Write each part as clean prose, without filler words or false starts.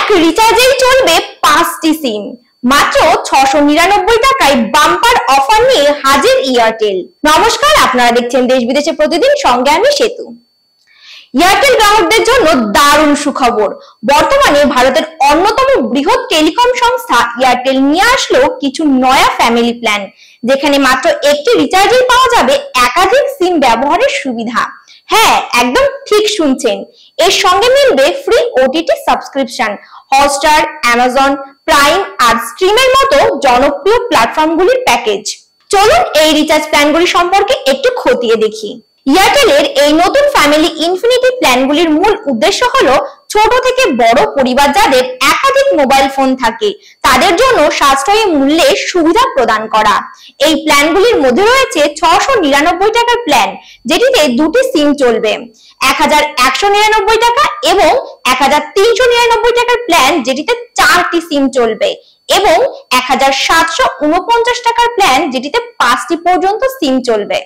এক রিচার্জেই চলবে 5টি সিম, মাত্র 699 টাকায় বাম্পার অফার নিয়ে হাজির এয়ারটেল। নমস্কার, আপনারা দেখছেন দেশ বিদেশে প্রতিদিন, সঙ্গে আমি সেতু। এয়ারটেল গ্রাহকদের জন্য দারুণ সুখবর। বর্তমানে ভারতের অন্যতম বৃহৎ টেলিকম সংস্থা এয়ারটেল নিয়ে আসলো কিছু নয়া ফ্যামিলি প্ল্যান, যেখানে মাত্র একটি রিচার্জেই পাওয়া যাবে একাধিক সিম ব্যবহারের সুবিধা। হ্যাঁ, একদম ঠিক শুনছেন, এর সঙ্গে মিলবে free OTT subscription, Hotstar, Amazon Prime আর স্ট্রিমের মতো জনপ্রিয় প্ল্যাটফর্মগুলির প্যাকেজ। চলুন এই রিচার্জ প্ল্যানগুলি সম্পর্কে একটু খতিয়ে দেখি। এয়ারটেলের এই নতুন ফ্যামিলি ইনফিনিটি প্ল্যানগুলির মূল উদ্দেশ্য হলো ছোট থেকে বড় পরিবার যাদের একাধিক মোবাইল ফোন থাকে তাদের জন্য সাশ্রয়ী মূল্যে সুবিধা প্রদান করা। এই প্ল্যানগুলির মধ্যে রয়েছে 699 টাকার প্ল্যান, যেটিতে দুটি সিম চলবে, 1199 টাকা এবং 1399 টাকার প্ল্যান, যেটিতে 4টি সিম চলবে, এবং 1749 টাকার প্ল্যান, যেটিতে 5টি পর্যন্ত সিম চলবে।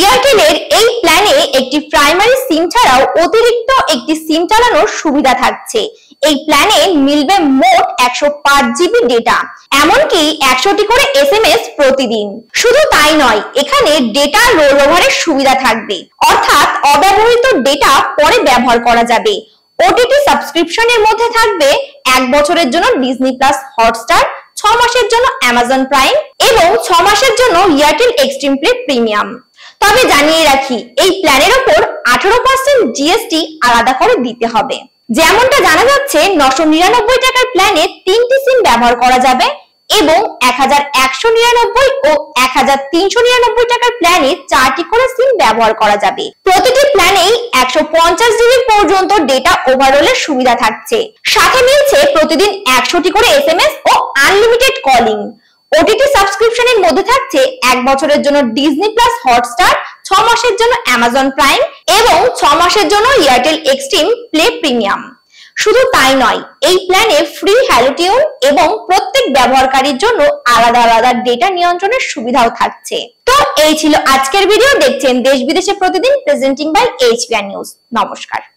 এয়ারটেলের এই প্ল্যানে একটি প্রাইমারি সিম ছাড়াও অতিরিক্ত একটি সিম চালানোর সুবিধা থাকছে। এই প্ল্যানে মিলবে মোট 105 জিবি ডেটা, এমনকি 100টি করে SMS প্রতিদিন। শুধু তাই নয়, এখানে ডেটা রোল ওভারের সুবিধা থাকবে, অর্থাৎ অব্যবহৃত ডেটা পরে ব্যবহার করা যাবে। ওটিটি সাবস্ক্রিপশনের মধ্যে থাকবে 1 বছরের জন্য ডিজনি প্লাস হটস্টার, 6 মাসের জন্য অ্যামাজন প্রাইম এবং 6 মাসের জন্য এয়ারটেল এক্সট্রিম প্লে প্রিমিয়াম। তবে জানিয়ে রাখি, এই প্ল্যানের উপর 18% জিএসটি আলাদা করে দিতে হবে। যেমনটা জানা যাচ্ছে, 999 টাকার প্ল্যানে 3টি সিম ব্যবহার করা যাবে এবং 1199 ও 1399 টাকার প্ল্যানে 4টি করে সিম ব্যবহার করা যাবে। প্রতিটি প্ল্যানেই 150 জিবি পর্যন্ত ডেটা ওভারঅলের সুবিধা থাকছে, সাথে মিলছে প্রতিদিন 100টি করে SMS ও আনলিমিটেড কলিং। ওটিটি সাবস্ক্রিপশনের মধ্যে থাকছে 1 বছরের জন্য ডিজনি প্লাস হটস্টার, 6 মাসের জন্য অ্যামাজন প্রাইম এবং 6 মাসের জন্য এয়ারটেল এক্সট্রিম প্লে প্রিমিয়াম। শুধু তাই নয়, এই প্ল্যানে ফ্রি হ্যালো টিউন এবং প্রত্যেক ব্যবহারকারীর জন্য আলাদা আলাদা ডেটা নিয়ন্ত্রণের সুবিধাও থাকছে। তো এই ছিল আজকের ভিডিও। দেখছেন দেশ বিদেশে প্রতিদিন, প্রেজেন্টিং বাই HBR নিউজ। নমস্কার।